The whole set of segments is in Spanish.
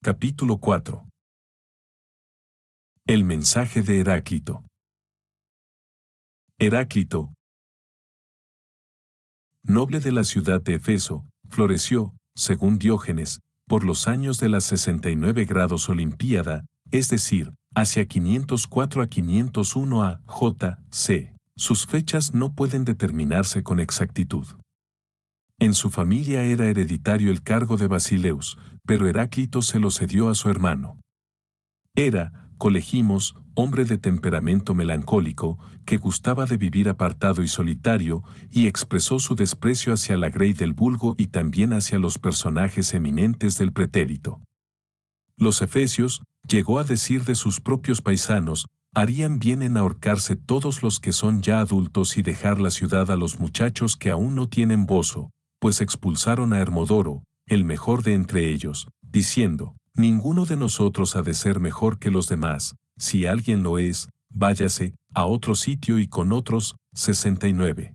Capítulo 4. El mensaje de Heráclito. Heráclito, noble de la ciudad de Éfeso, floreció, según Diógenes, por los años de la 69 grados Olimpíada, es decir, hacia 504 a 501 a.J.C. Sus fechas no pueden determinarse con exactitud. En su familia era hereditario el cargo de Basileus, pero Heráclito se lo cedió a su hermano. Era, colegimos, hombre de temperamento melancólico, que gustaba de vivir apartado y solitario, y expresó su desprecio hacia la grey del vulgo y también hacia los personajes eminentes del pretérito. Los efesios, llegó a decir de sus propios paisanos, harían bien en ahorcarse todos los que son ya adultos y dejar la ciudad a los muchachos que aún no tienen bozo, pues expulsaron a Hermodoro, el mejor de entre ellos, diciendo: ninguno de nosotros ha de ser mejor que los demás, si alguien lo es, váyase a otro sitio y con otros. 69.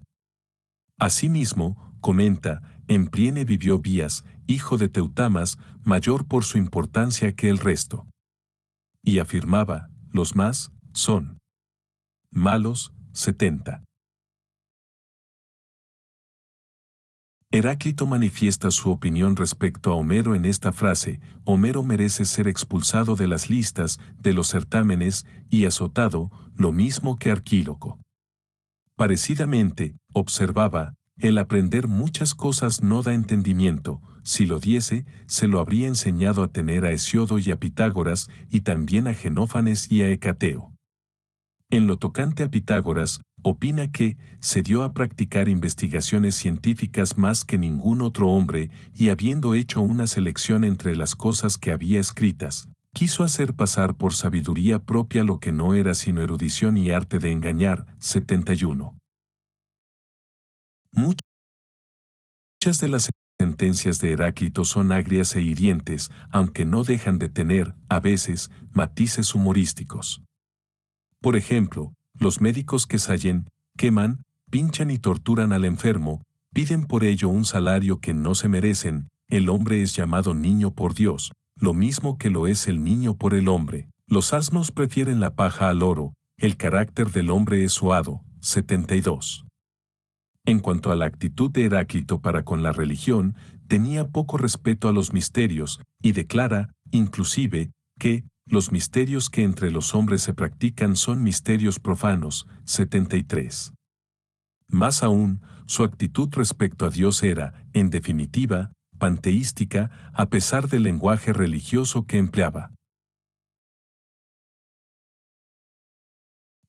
Asimismo, comenta, en Priene vivió Bías, hijo de Teutamas, mayor por su importancia que el resto. Y afirmaba, los más son malos. 70. Heráclito manifiesta su opinión respecto a Homero en esta frase: Homero merece ser expulsado de las listas, de los certámenes, y azotado, lo mismo que Arquíloco. Parecidamente, observaba, el aprender muchas cosas no da entendimiento, si lo diese, se lo habría enseñado a tener a Hesiodo y a Pitágoras, y también a Genófanes y a Hecateo. En lo tocante a Pitágoras, opina que se dio a practicar investigaciones científicas más que ningún otro hombre, y habiendo hecho una selección entre las cosas que había escritas, quiso hacer pasar por sabiduría propia lo que no era sino erudición y arte de engañar. 71. Muchas de las sentencias de Heráclito son agrias e hirientes, aunque no dejan de tener, a veces, matices humorísticos. Por ejemplo, los médicos que sayen, queman, pinchan y torturan al enfermo, piden por ello un salario que no se merecen. El hombre es llamado niño por Dios, lo mismo que lo es el niño por el hombre. Los asnos prefieren la paja al oro, el carácter del hombre es suado. 72. En cuanto a la actitud de Heráclito para con la religión, tenía poco respeto a los misterios, y declara, inclusive, que los misterios que entre los hombres se practican son misterios profanos. 73. Más aún, su actitud respecto a Dios era, en definitiva, panteística, a pesar del lenguaje religioso que empleaba.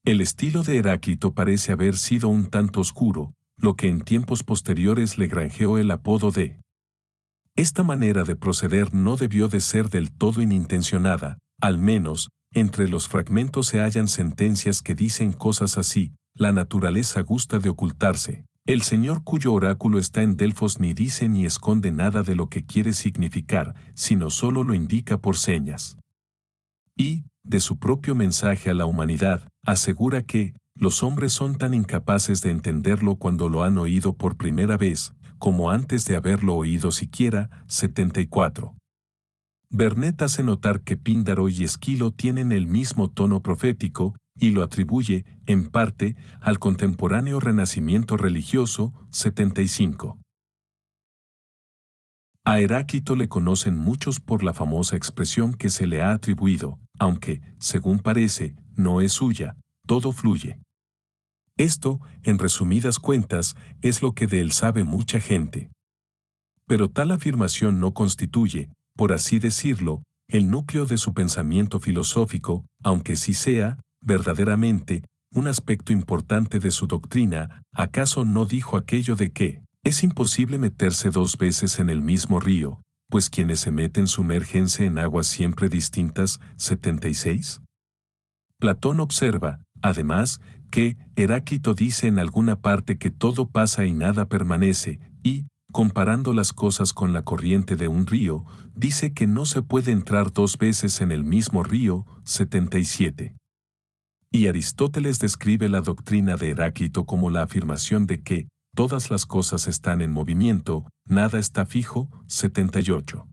El estilo de Heráclito parece haber sido un tanto oscuro, lo que en tiempos posteriores le granjeó el apodo de. Esta manera de proceder no debió de ser del todo inintencionada, al menos, entre los fragmentos se hallan sentencias que dicen cosas así: la naturaleza gusta de ocultarse, el Señor cuyo oráculo está en Delfos ni dice ni esconde nada de lo que quiere significar, sino solo lo indica por señas. Y, de su propio mensaje a la humanidad, asegura que los hombres son tan incapaces de entenderlo cuando lo han oído por primera vez, como antes de haberlo oído siquiera. 74. Vernet hace notar que Píndaro y Esquilo tienen el mismo tono profético, y lo atribuye, en parte, al contemporáneo renacimiento religioso. 75. A Heráclito le conocen muchos por la famosa expresión que se le ha atribuido, aunque, según parece, no es suya: todo fluye. Esto, en resumidas cuentas, es lo que de él sabe mucha gente. Pero tal afirmación no constituye, por así decirlo, el núcleo de su pensamiento filosófico, aunque sí sea, verdaderamente, un aspecto importante de su doctrina. ¿Acaso no dijo aquello de que es imposible meterse dos veces en el mismo río, pues quienes se meten sumérgense en aguas siempre distintas? 76. Platón observa, además, que Heráclito dice en alguna parte que todo pasa y nada permanece, y, comparando las cosas con la corriente de un río, dice que no se puede entrar dos veces en el mismo río. 77. Y Aristóteles describe la doctrina de Heráclito como la afirmación de que todas las cosas están en movimiento, nada está fijo. 78.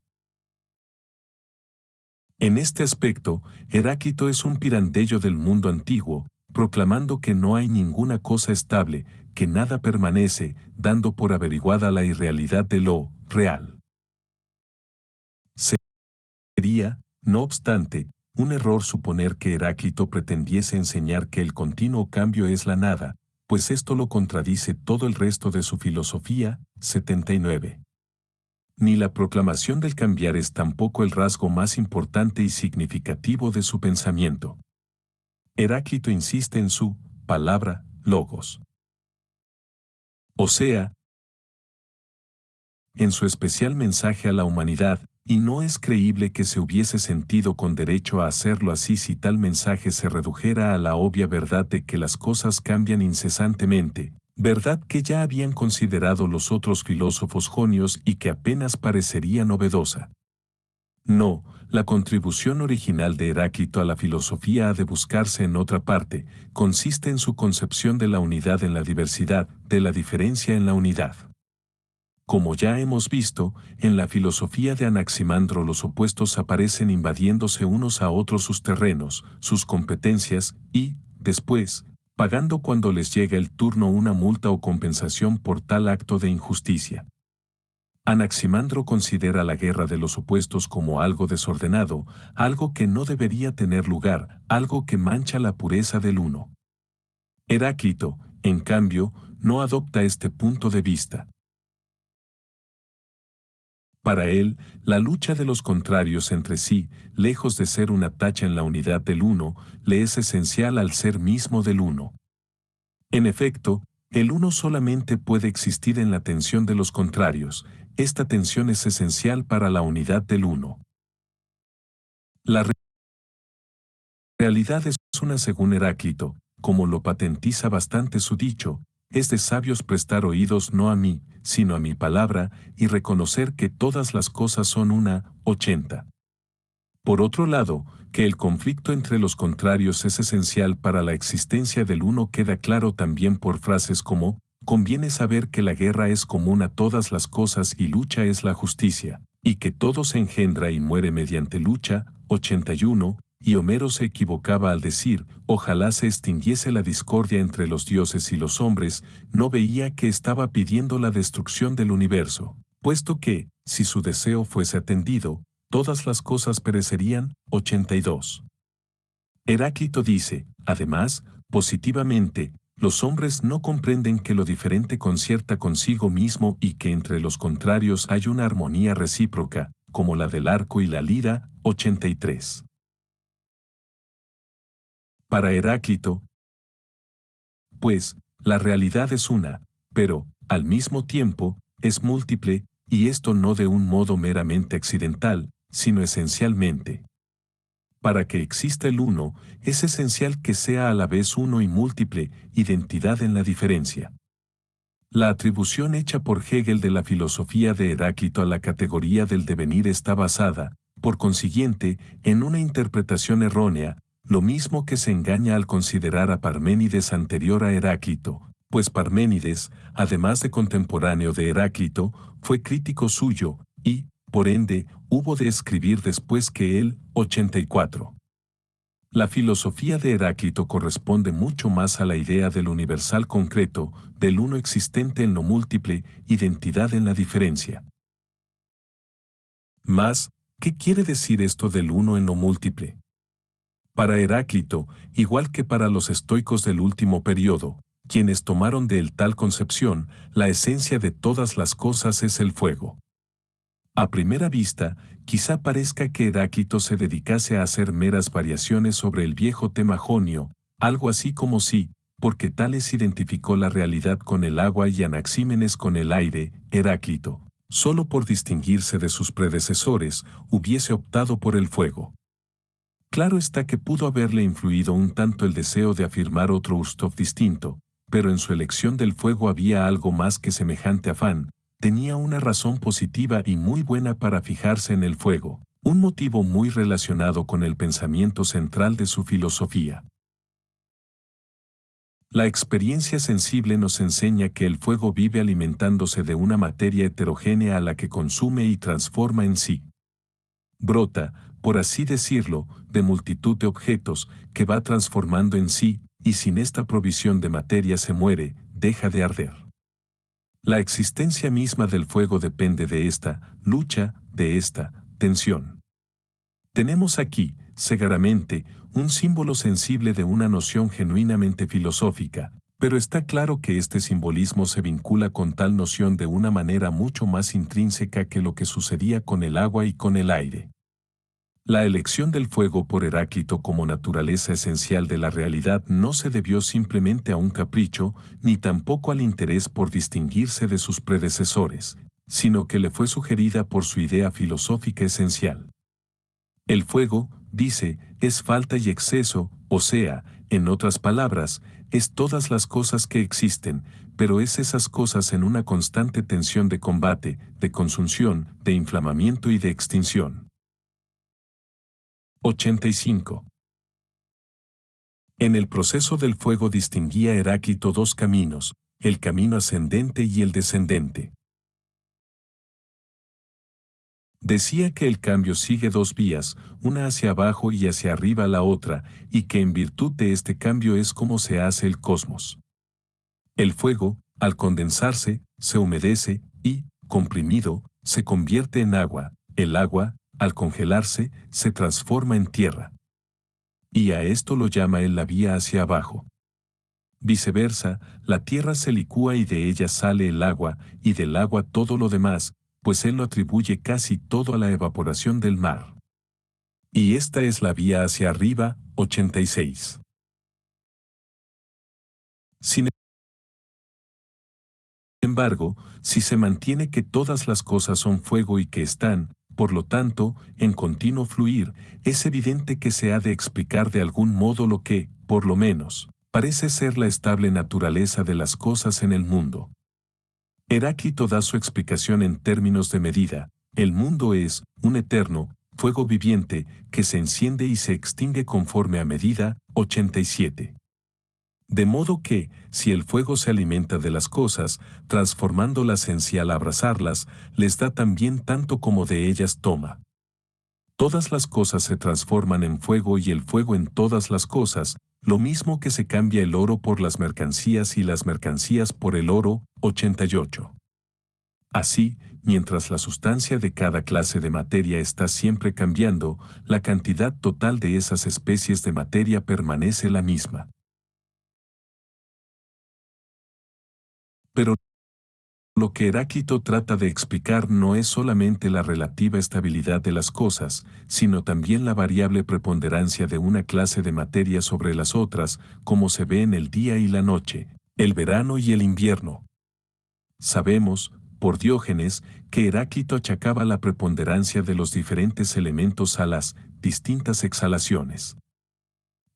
En este aspecto, Heráclito es un pirandello del mundo antiguo, proclamando que no hay ninguna cosa estable, que nada permanece, dando por averiguada la irrealidad de lo real. Sería, no obstante, un error suponer que Heráclito pretendiese enseñar que el continuo cambio es la nada, pues esto lo contradice todo el resto de su filosofía. 79. Ni la proclamación del cambiar es tampoco el rasgo más importante y significativo de su pensamiento. Heráclito insiste en su palabra, logos. O sea, en su especial mensaje a la humanidad, y no es creíble que se hubiese sentido con derecho a hacerlo así si tal mensaje se redujera a la obvia verdad de que las cosas cambian incesantemente, verdad que ya habían considerado los otros filósofos jonios y que apenas parecería novedosa. No, la contribución original de Heráclito a la filosofía ha de buscarse en otra parte, consiste en su concepción de la unidad en la diversidad, de la diferencia en la unidad. Como ya hemos visto, en la filosofía de Anaximandro los opuestos aparecen invadiéndose unos a otros sus terrenos, sus competencias, y, después, pagando cuando les llega el turno una multa o compensación por tal acto de injusticia. Anaximandro considera la guerra de los opuestos como algo desordenado, algo que no debería tener lugar, algo que mancha la pureza del uno. Heráclito, en cambio, no adopta este punto de vista. Para él, la lucha de los contrarios entre sí, lejos de ser una tacha en la unidad del uno, le es esencial al ser mismo del uno. En efecto, el uno solamente puede existir en la tensión de los contrarios, esta tensión es esencial para la unidad del uno. La realidad es una según Heráclito, como lo patentiza bastante su dicho, es de sabios prestar oídos no a mí, sino a mi palabra, y reconocer que todas las cosas son una. 80. Por otro lado, que el conflicto entre los contrarios es esencial para la existencia del uno queda claro también por frases como, conviene saber que la guerra es común a todas las cosas y lucha es la justicia, y que todo se engendra y muere mediante lucha. 81, y Homero se equivocaba al decir, ojalá se extinguiese la discordia entre los dioses y los hombres, no veía que estaba pidiendo la destrucción del universo, puesto que, si su deseo fuese atendido, todas las cosas perecerían. 82. Heráclito dice, además, positivamente, los hombres no comprenden que lo diferente concierta consigo mismo y que entre los contrarios hay una armonía recíproca, como la del arco y la lira. 83. Para Heráclito, pues, la realidad es una, pero, al mismo tiempo, es múltiple, y esto no de un modo meramente accidental, sino esencialmente. Para que exista el uno, es esencial que sea a la vez uno y múltiple, identidad en la diferencia. La atribución hecha por Hegel de la filosofía de Heráclito a la categoría del devenir está basada, por consiguiente, en una interpretación errónea, lo mismo que se engaña al considerar a Parménides anterior a Heráclito, pues Parménides, además de contemporáneo de Heráclito, fue crítico suyo, y, por ende, hubo de escribir después que él. 84. La filosofía de Heráclito corresponde mucho más a la idea del universal concreto, del uno existente en lo múltiple, identidad en la diferencia. Mas, ¿qué quiere decir esto del uno en lo múltiple? Para Heráclito, igual que para los estoicos del último periodo, quienes tomaron de él tal concepción, la esencia de todas las cosas es el fuego. A primera vista, quizá parezca que Heráclito se dedicase a hacer meras variaciones sobre el viejo tema jonio, algo así como si, porque Tales identificó la realidad con el agua y Anaxímenes con el aire, Heráclito, solo por distinguirse de sus predecesores, hubiese optado por el fuego. Claro está que pudo haberle influido un tanto el deseo de afirmar otro Ustov distinto, pero en su elección del fuego había algo más que semejante afán. Tenía una razón positiva y muy buena para fijarse en el fuego, un motivo muy relacionado con el pensamiento central de su filosofía. La experiencia sensible nos enseña que el fuego vive alimentándose de una materia heterogénea a la que consume y transforma en sí. Brota, por así decirlo, de multitud de objetos, que va transformando en sí, y sin esta provisión de materia se muere, deja de arder. La existencia misma del fuego depende de esta lucha, de esta tensión. Tenemos aquí, segaramente, un símbolo sensible de una noción genuinamente filosófica, pero está claro que este simbolismo se vincula con tal noción de una manera mucho más intrínseca que lo que sucedía con el agua y con el aire. La elección del fuego por Heráclito como naturaleza esencial de la realidad no se debió simplemente a un capricho, ni tampoco al interés por distinguirse de sus predecesores, sino que le fue sugerida por su idea filosófica esencial. El fuego, dice, es falta y exceso, o sea, en otras palabras, es todas las cosas que existen, pero es esas cosas en una constante tensión de combate, de consunción, de inflamamiento y de extinción. 85. En el proceso del fuego distinguía Heráclito dos caminos, el camino ascendente y el descendente. Decía que el cambio sigue dos vías, una hacia abajo y hacia arriba la otra, y que en virtud de este cambio es como se hace el cosmos. El fuego, al condensarse, se humedece y, comprimido, se convierte en agua. El agua, al congelarse, se transforma en tierra. Y a esto lo llama él la vía hacia abajo. Viceversa, la tierra se licúa y de ella sale el agua, y del agua todo lo demás, pues él lo atribuye casi todo a la evaporación del mar. Y esta es la vía hacia arriba, 86. Sin embargo, si se mantiene que todas las cosas son fuego y que están, por lo tanto, en continuo fluir, es evidente que se ha de explicar de algún modo lo que, por lo menos, parece ser la estable naturaleza de las cosas en el mundo. Heráclito da su explicación en términos de medida. El mundo es un eterno fuego viviente que se enciende y se extingue conforme a medida. 87. De modo que, si el fuego se alimenta de las cosas, transformándolas en sí al abrazarlas, les da también tanto como de ellas toma. Todas las cosas se transforman en fuego y el fuego en todas las cosas, lo mismo que se cambia el oro por las mercancías y las mercancías por el oro. 88. Así, mientras la sustancia de cada clase de materia está siempre cambiando, la cantidad total de esas especies de materia permanece la misma. Pero lo que Heráclito trata de explicar no es solamente la relativa estabilidad de las cosas, sino también la variable preponderancia de una clase de materia sobre las otras, como se ve en el día y la noche, el verano y el invierno. Sabemos, por Diógenes, que Heráclito achacaba la preponderancia de los diferentes elementos a las distintas exhalaciones.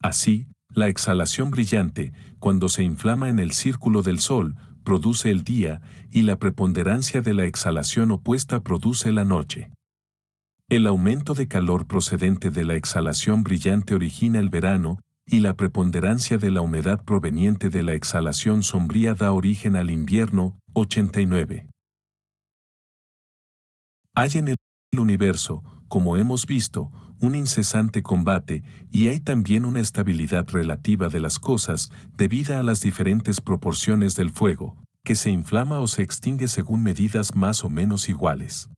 Así, la exhalación brillante, cuando se inflama en el círculo del Sol, produce el día, y la preponderancia de la exhalación opuesta produce la noche. El aumento de calor procedente de la exhalación brillante origina el verano, y la preponderancia de la humedad proveniente de la exhalación sombría da origen al invierno. 89. Hay en el universo, como hemos visto, un incesante combate, y hay también una estabilidad relativa de las cosas, debida a las diferentes proporciones del fuego, que se inflama o se extingue según medidas más o menos iguales.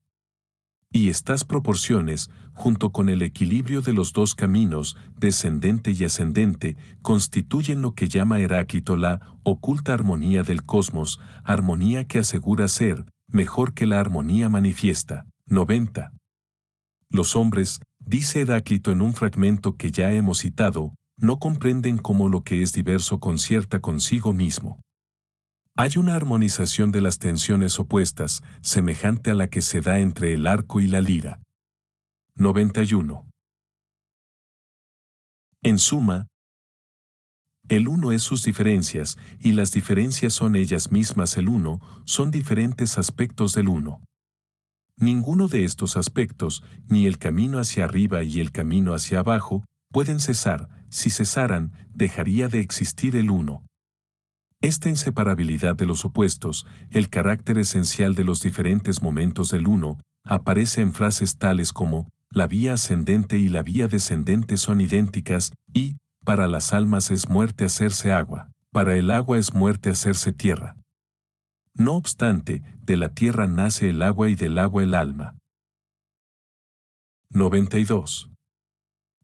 Y estas proporciones, junto con el equilibrio de los dos caminos, descendente y ascendente, constituyen lo que llama Heráclito la oculta armonía del cosmos, armonía que asegura ser mejor que la armonía manifiesta. 90. Los hombres, dice Heráclito en un fragmento que ya hemos citado, no comprenden cómo lo que es diverso concierta consigo mismo. Hay una armonización de las tensiones opuestas, semejante a la que se da entre el arco y la lira. 91. En suma, el uno es sus diferencias, y las diferencias son ellas mismas el uno, son diferentes aspectos del uno. Ninguno de estos aspectos, ni el camino hacia arriba y el camino hacia abajo, pueden cesar. Si cesaran, dejaría de existir el uno. Esta inseparabilidad de los opuestos, el carácter esencial de los diferentes momentos del uno, aparece en frases tales como, la vía ascendente y la vía descendente son idénticas, y, para las almas es muerte hacerse agua, para el agua es muerte hacerse tierra. No obstante, de la tierra nace el agua y del agua el alma. 92.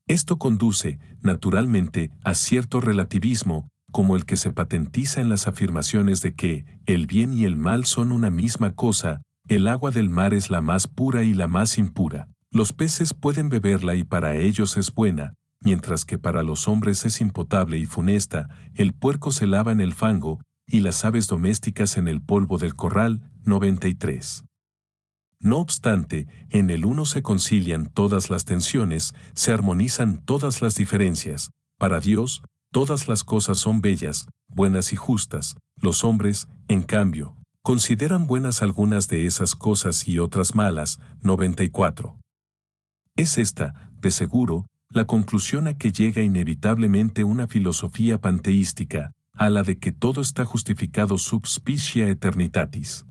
Esto conduce, naturalmente, a cierto relativismo, como el que se patentiza en las afirmaciones de que el bien y el mal son una misma cosa, el agua del mar es la más pura y la más impura. Los peces pueden beberla y para ellos es buena, mientras que para los hombres es impotable y funesta, el puerco se lava en el fango, y las aves domésticas en el polvo del corral. 93. No obstante, en el uno se concilian todas las tensiones, se armonizan todas las diferencias. Para Dios, todas las cosas son bellas, buenas y justas. Los hombres, en cambio, consideran buenas algunas de esas cosas y otras malas. 94. Es esta, de seguro, la conclusión a que llega inevitablemente una filosofía panteística, a la de que todo está justificado sub specie eternitatis.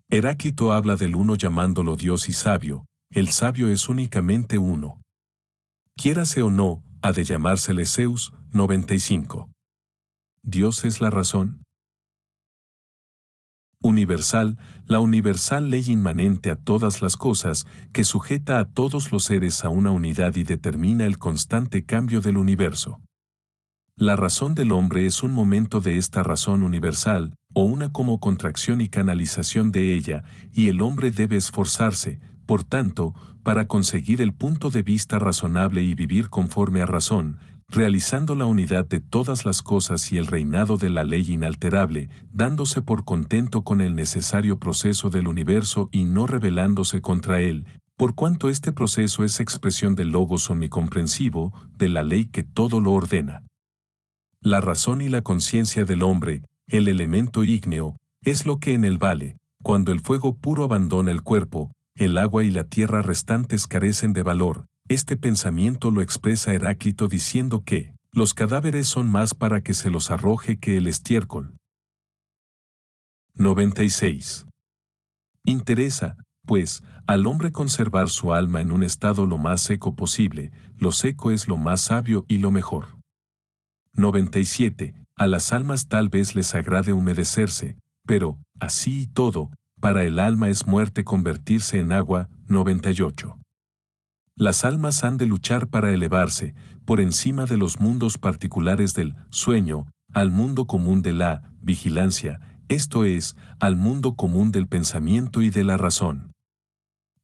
Heráclito habla del uno llamándolo Dios y sabio, el sabio es únicamente uno. Quiérase o no, ha de llamársele Zeus. 95. ¿Dios es la razón? Universal, la universal ley inmanente a todas las cosas, que sujeta a todos los seres a una unidad y determina el constante cambio del universo. La razón del hombre es un momento de esta razón universal, o una como contracción y canalización de ella, y el hombre debe esforzarse, por tanto, para conseguir el punto de vista razonable y vivir conforme a razón, realizando la unidad de todas las cosas y el reinado de la ley inalterable, dándose por contento con el necesario proceso del universo y no rebelándose contra él, por cuanto este proceso es expresión del logos omnicomprensivo, de la ley que todo lo ordena. La razón y la conciencia del hombre, el elemento ígneo, es lo que en él vale. Cuando el fuego puro abandona el cuerpo, el agua y la tierra restantes carecen de valor. Este pensamiento lo expresa Heráclito diciendo que los cadáveres son más para que se los arroje que el estiércol. 96. Interesa, pues, al hombre conservar su alma en un estado lo más seco posible, lo seco es lo más sabio y lo mejor. 97. A las almas tal vez les agrade humedecerse, pero, así y todo, para el alma es muerte convertirse en agua. 98. Las almas han de luchar para elevarse, por encima de los mundos particulares del sueño, al mundo común de la vigilancia, esto es, al mundo común del pensamiento y de la razón.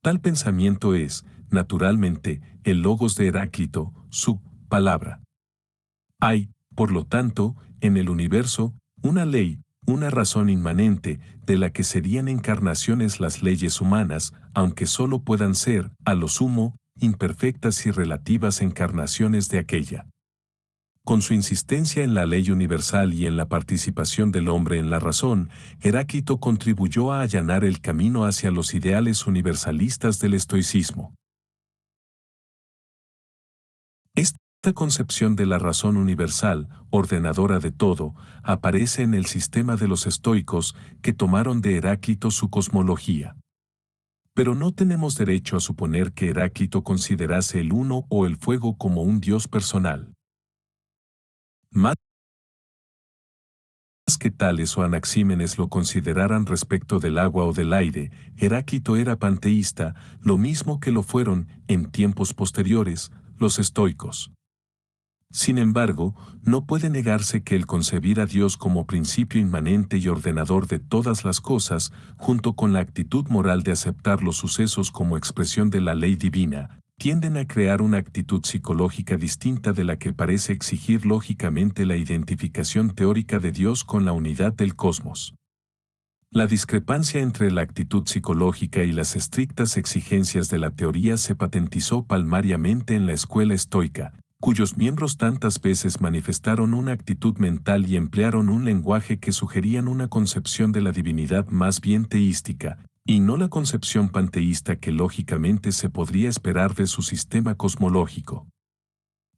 Tal pensamiento es, naturalmente, el logos de Heráclito, su palabra. Hay, por lo tanto, en el universo, una ley, una razón inmanente, de la que serían encarnaciones las leyes humanas, aunque sólo puedan ser, a lo sumo, imperfectas y relativas encarnaciones de aquella. Con su insistencia en la ley universal y en la participación del hombre en la razón, Heráclito contribuyó a allanar el camino hacia los ideales universalistas del estoicismo. Esta concepción de la razón universal, ordenadora de todo, aparece en el sistema de los estoicos, que tomaron de Heráclito su cosmología. Pero no tenemos derecho a suponer que Heráclito considerase el uno o el fuego como un dios personal. Más que Tales o Anaxímenes lo consideraran respecto del agua o del aire, Heráclito era panteísta, lo mismo que lo fueron, en tiempos posteriores, los estoicos. Sin embargo, no puede negarse que el concebir a Dios como principio inmanente y ordenador de todas las cosas, junto con la actitud moral de aceptar los sucesos como expresión de la ley divina, tienden a crear una actitud psicológica distinta de la que parece exigir lógicamente la identificación teórica de Dios con la unidad del cosmos. La discrepancia entre la actitud psicológica y las estrictas exigencias de la teoría se patentizó palmariamente en la escuela estoica, cuyos miembros tantas veces manifestaron una actitud mental y emplearon un lenguaje que sugerían una concepción de la divinidad más bien teística, y no la concepción panteísta que lógicamente se podría esperar de su sistema cosmológico.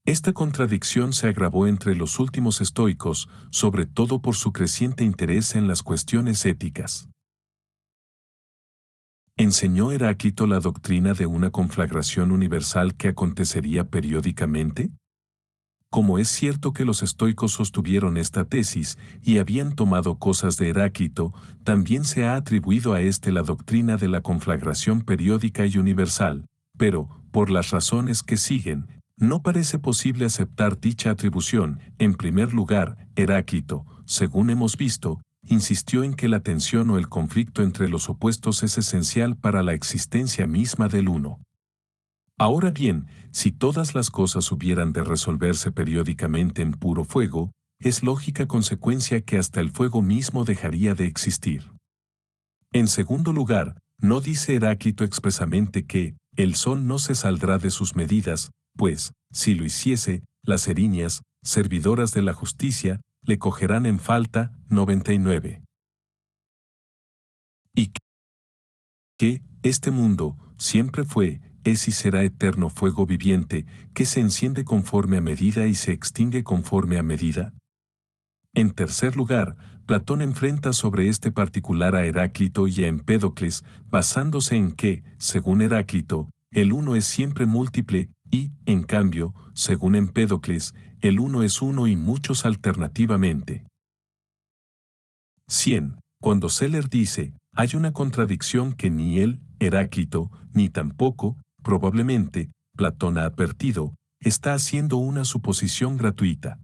Esta contradicción se agravó entre los últimos estoicos, sobre todo por su creciente interés en las cuestiones éticas. ¿Enseñó Heráclito la doctrina de una conflagración universal que acontecería periódicamente? Como es cierto que los estoicos sostuvieron esta tesis y habían tomado cosas de Heráclito, también se ha atribuido a éste la doctrina de la conflagración periódica y universal, pero, por las razones que siguen, no parece posible aceptar dicha atribución. En primer lugar, Heráclito, según hemos visto, insistió en que la tensión o el conflicto entre los opuestos es esencial para la existencia misma del uno. Ahora bien, si todas las cosas hubieran de resolverse periódicamente en puro fuego, es lógica consecuencia que hasta el fuego mismo dejaría de existir. En segundo lugar, no dice Heráclito expresamente que el sol no se saldrá de sus medidas, pues, si lo hiciese, las erinias, servidoras de la justicia, le cogerán en falta. 99. Y que este mundo siempre fue, es y será eterno fuego viviente, que se enciende conforme a medida y se extingue conforme a medida. En tercer lugar, Platón enfrenta sobre este particular a Heráclito y a Empédocles, basándose en que, según Heráclito, el uno es siempre múltiple y, en cambio, según Empédocles, el uno es uno y muchos alternativamente. 100. Cuando Seller dice, hay una contradicción que ni él, Heráclito, ni tampoco, probablemente, Platón ha advertido, está haciendo una suposición gratuita.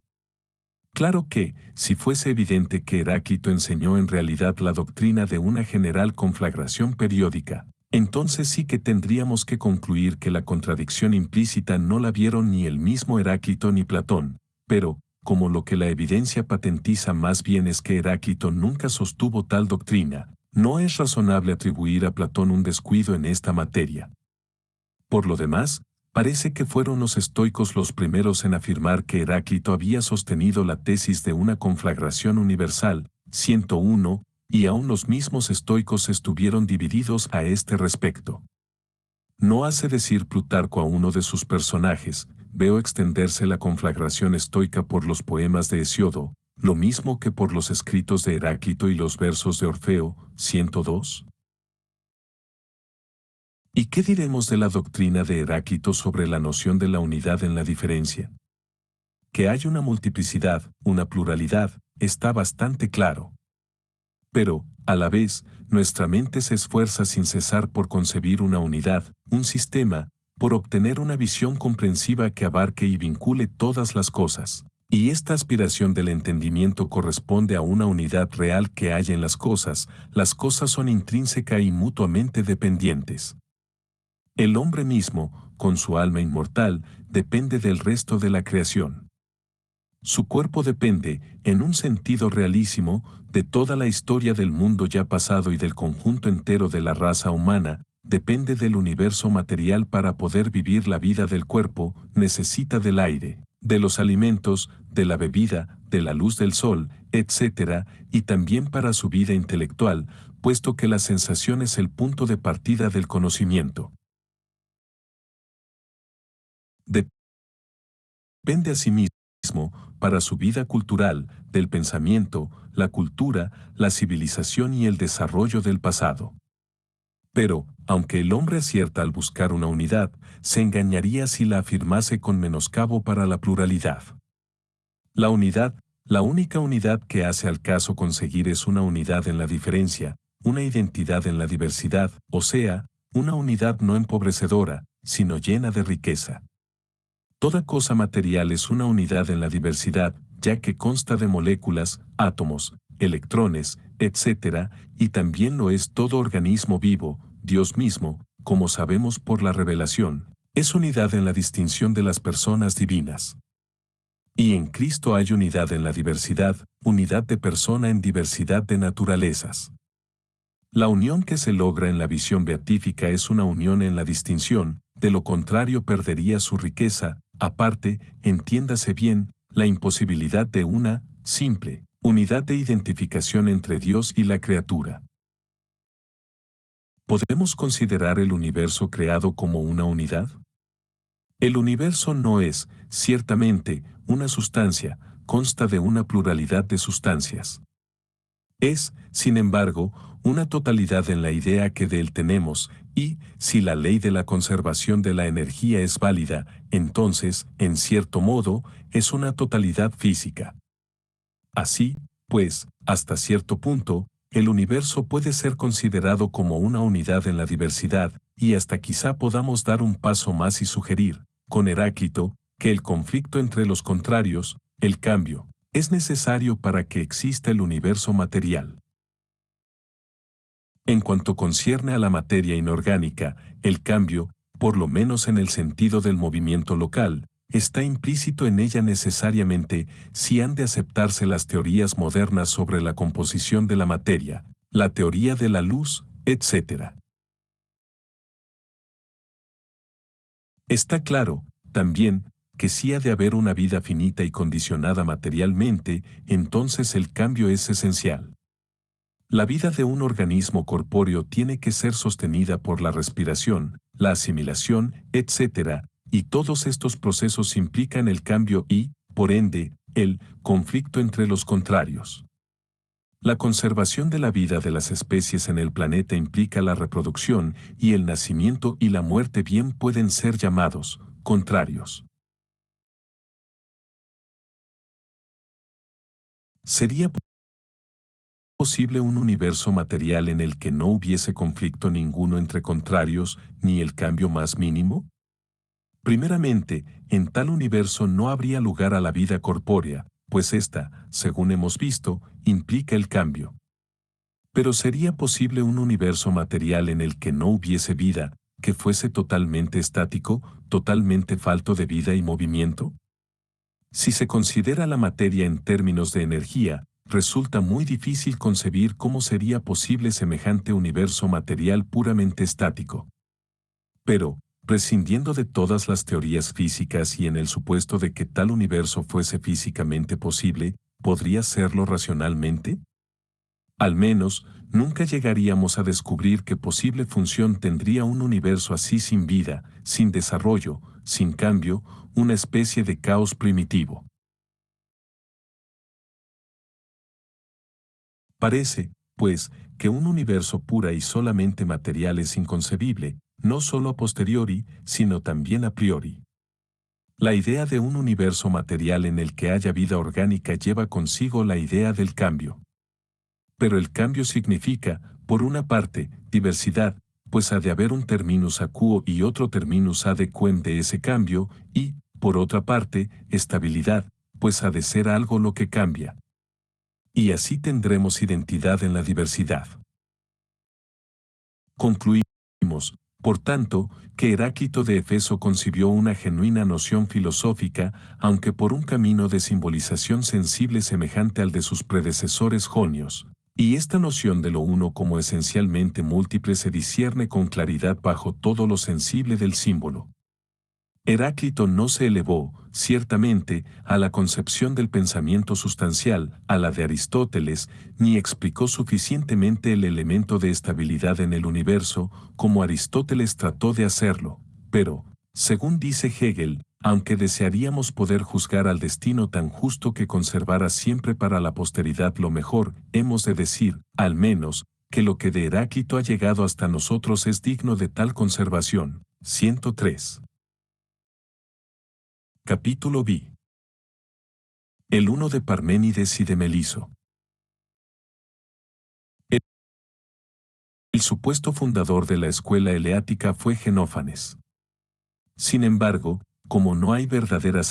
Claro que, si fuese evidente que Heráclito enseñó en realidad la doctrina de una general conflagración periódica, entonces sí que tendríamos que concluir que la contradicción implícita no la vieron ni el mismo Heráclito ni Platón, pero, como lo que la evidencia patentiza más bien es que Heráclito nunca sostuvo tal doctrina, no es razonable atribuir a Platón un descuido en esta materia. Por lo demás, parece que fueron los estoicos los primeros en afirmar que Heráclito había sostenido la tesis de una conflagración universal. 101, y aún los mismos estoicos estuvieron divididos a este respecto. No hace decir Plutarco a uno de sus personajes, veo extenderse la conflagración estoica por los poemas de Hesiodo, lo mismo que por los escritos de Heráclito y los versos de Orfeo. 102. ¿Y qué diremos de la doctrina de Heráclito sobre la noción de la unidad en la diferencia? Que hay una multiplicidad, una pluralidad, está bastante claro. Pero, a la vez, nuestra mente se esfuerza sin cesar por concebir una unidad, un sistema, por obtener una visión comprensiva que abarque y vincule todas las cosas. Y esta aspiración del entendimiento corresponde a una unidad real que hay en las cosas son intrínseca y mutuamente dependientes. El hombre mismo, con su alma inmortal, depende del resto de la creación. Su cuerpo depende, en un sentido realísimo, de toda la historia del mundo ya pasado y del conjunto entero de la raza humana, depende del universo material para poder vivir la vida del cuerpo, necesita del aire, de los alimentos, de la bebida, de la luz del sol, etc., y también para su vida intelectual, puesto que la sensación es el punto de partida del conocimiento. Depende a sí mismo, para su vida cultural, del pensamiento, la cultura, la civilización y el desarrollo del pasado. Pero, aunque el hombre acierta al buscar una unidad, se engañaría si la afirmase con menoscabo para la pluralidad. La unidad, la única unidad que hace al caso conseguir es una unidad en la diferencia, una identidad en la diversidad, o sea, una unidad no empobrecedora, sino llena de riqueza. Toda cosa material es una unidad en la diversidad, ya que consta de moléculas, átomos, electrones, etc., y también lo es todo organismo vivo. Dios mismo, como sabemos por la revelación, es unidad en la distinción de las personas divinas. Y en Cristo hay unidad en la diversidad, unidad de persona en diversidad de naturalezas. La unión que se logra en la visión beatífica es una unión en la distinción, de lo contrario perdería su riqueza. Aparte, entiéndase bien, la imposibilidad de una, simple, unidad de identificación entre Dios y la criatura. ¿Podemos considerar el universo creado como una unidad? El universo no es, ciertamente, una sustancia, consta de una pluralidad de sustancias. Es, sin embargo, una totalidad en la idea que de él tenemos, y, si la ley de la conservación de la energía es válida, entonces, en cierto modo, es una totalidad física. Así, pues, hasta cierto punto, el universo puede ser considerado como una unidad en la diversidad, y hasta quizá podamos dar un paso más y sugerir, con Heráclito, que el conflicto entre los contrarios, el cambio, es necesario para que exista el universo material. En cuanto concierne a la materia inorgánica, el cambio, por lo menos en el sentido del movimiento local, está implícito en ella necesariamente si han de aceptarse las teorías modernas sobre la composición de la materia, la teoría de la luz, etc. Está claro, también, que si ha de haber una vida finita y condicionada materialmente, entonces el cambio es esencial. La vida de un organismo corpóreo tiene que ser sostenida por la respiración, la asimilación, etc., y todos estos procesos implican el cambio y, por ende, el conflicto entre los contrarios. La conservación de la vida de las especies en el planeta implica la reproducción, y el nacimiento y la muerte bien pueden ser llamados contrarios. ¿Sería posible un universo material en el que no hubiese conflicto ninguno entre contrarios, ni el cambio más mínimo? Primeramente, en tal universo no habría lugar a la vida corpórea, pues ésta, según hemos visto, implica el cambio. Pero ¿sería posible un universo material en el que no hubiese vida, que fuese totalmente estático, totalmente falto de vida y movimiento? Si se considera la materia en términos de energía, resulta muy difícil concebir cómo sería posible semejante universo material puramente estático. Pero, prescindiendo de todas las teorías físicas y en el supuesto de que tal universo fuese físicamente posible, ¿podría serlo racionalmente? Al menos, nunca llegaríamos a descubrir qué posible función tendría un universo así sin vida, sin desarrollo, sin cambio, una especie de caos primitivo. Parece, pues, que un universo pura y solamente material es inconcebible, no solo a posteriori, sino también a priori. La idea de un universo material en el que haya vida orgánica lleva consigo la idea del cambio. Pero el cambio significa, por una parte, diversidad, pues ha de haber un terminus acuo y otro terminus adequem de ese cambio, y, por otra parte, estabilidad, pues ha de ser algo lo que cambia. Y así tendremos identidad en la diversidad. Concluimos, por tanto, que Heráclito de Éfeso concibió una genuina noción filosófica, aunque por un camino de simbolización sensible semejante al de sus predecesores jonios. Y esta noción de lo uno como esencialmente múltiple se discierne con claridad bajo todo lo sensible del símbolo. Heráclito no se elevó, ciertamente, a la concepción del pensamiento sustancial, a la de Aristóteles, ni explicó suficientemente el elemento de estabilidad en el universo, como Aristóteles trató de hacerlo. Pero, según dice Hegel, aunque desearíamos poder juzgar al destino tan justo que conservara siempre para la posteridad lo mejor, hemos de decir, al menos, que lo que de Heráclito ha llegado hasta nosotros es digno de tal conservación. 103. Capítulo B. El uno de Parménides y de Meliso. El, el supuesto fundador de la escuela eleática fue Genófanes. Sin embargo, como no hay verdadera